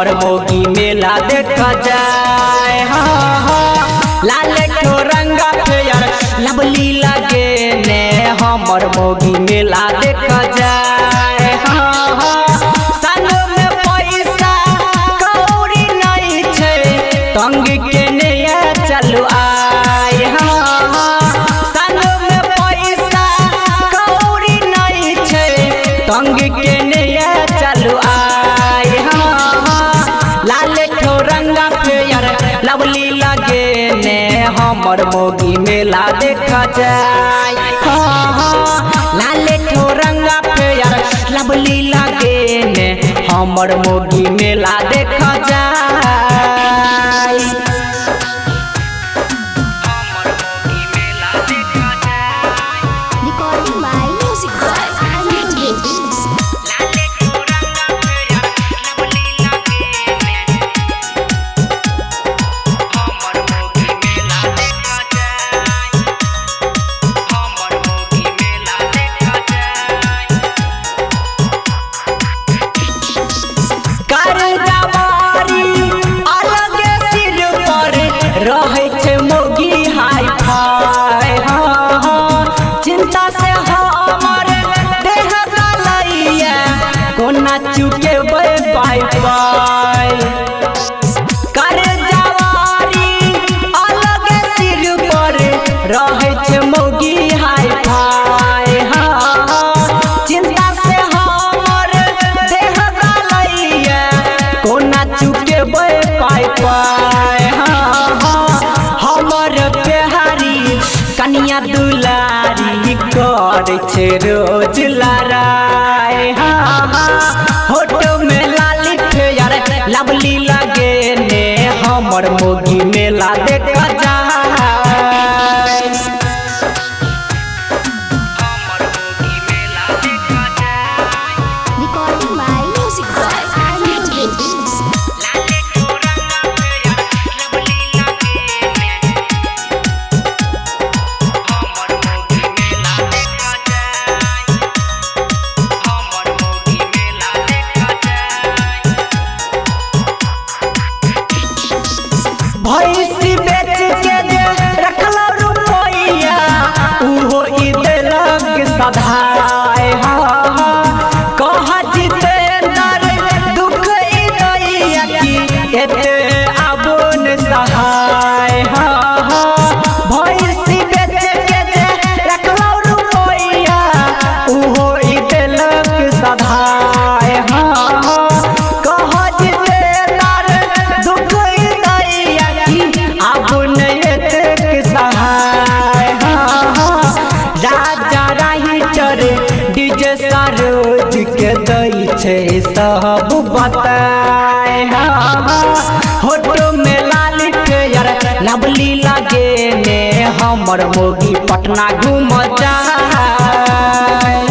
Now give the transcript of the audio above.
हमर मोगी मेला देखा जाए। हाँ हाँ लाल रंगा फेयर लवली लगे ने हमर मोगी मेला देखा जाए। हाँ हाँ संग में पैसा कौड़ी नहीं छे तंग के नया चलू आए। हाँ हाँ संग में पैसा कौड़ी नहीं छे तंग के नया चलू आए। हाँ हाँ लाल रंगा फेयर लवली लगे ने हमर मोगी मेला देखा जाए। हाँ हाँ लाल रंगा फेयर लवली लगे ने हमर मोगी मेला देखा जाए। Recording by Music Box and Music. रहे छे मोगी हाई फाई। हाँ हाँ चिंता से हमर देह लइया कोना चुके पाई पाई कर जवारी अलग सिर पर रहे छे मोगी हाई फाई। हाँ हाँ चिंता से हमर देह लइया कोना चुके पाई पाई। कनिया दुलारी कर छे रोज लड़ाई। हाँ हाँ होटो में लाली फेयर लवली लगे ने हमर मोगी मेला देखा जाए। Recording by Music Box and Music. भैंसी बेच के जे रखला रुपैया उहो ई देलक सधाए। हाँ हाँ कहा जितेंद्र दुख ई दैया की एते आबोन सहाय। हाँ हाँ भैंसी बेच के जे रखला रुपैया उहो ई देलक सधाए। हाँ हाँ कहा जितेंद्र दुख सहाय। हाँ हाँ राजा राइटर डीजे सरोज के दई छे सब बताए। हाँ हाँ होटो में लाली फेयर लवली लगे ने हमर मोगी पटना घूम जाए।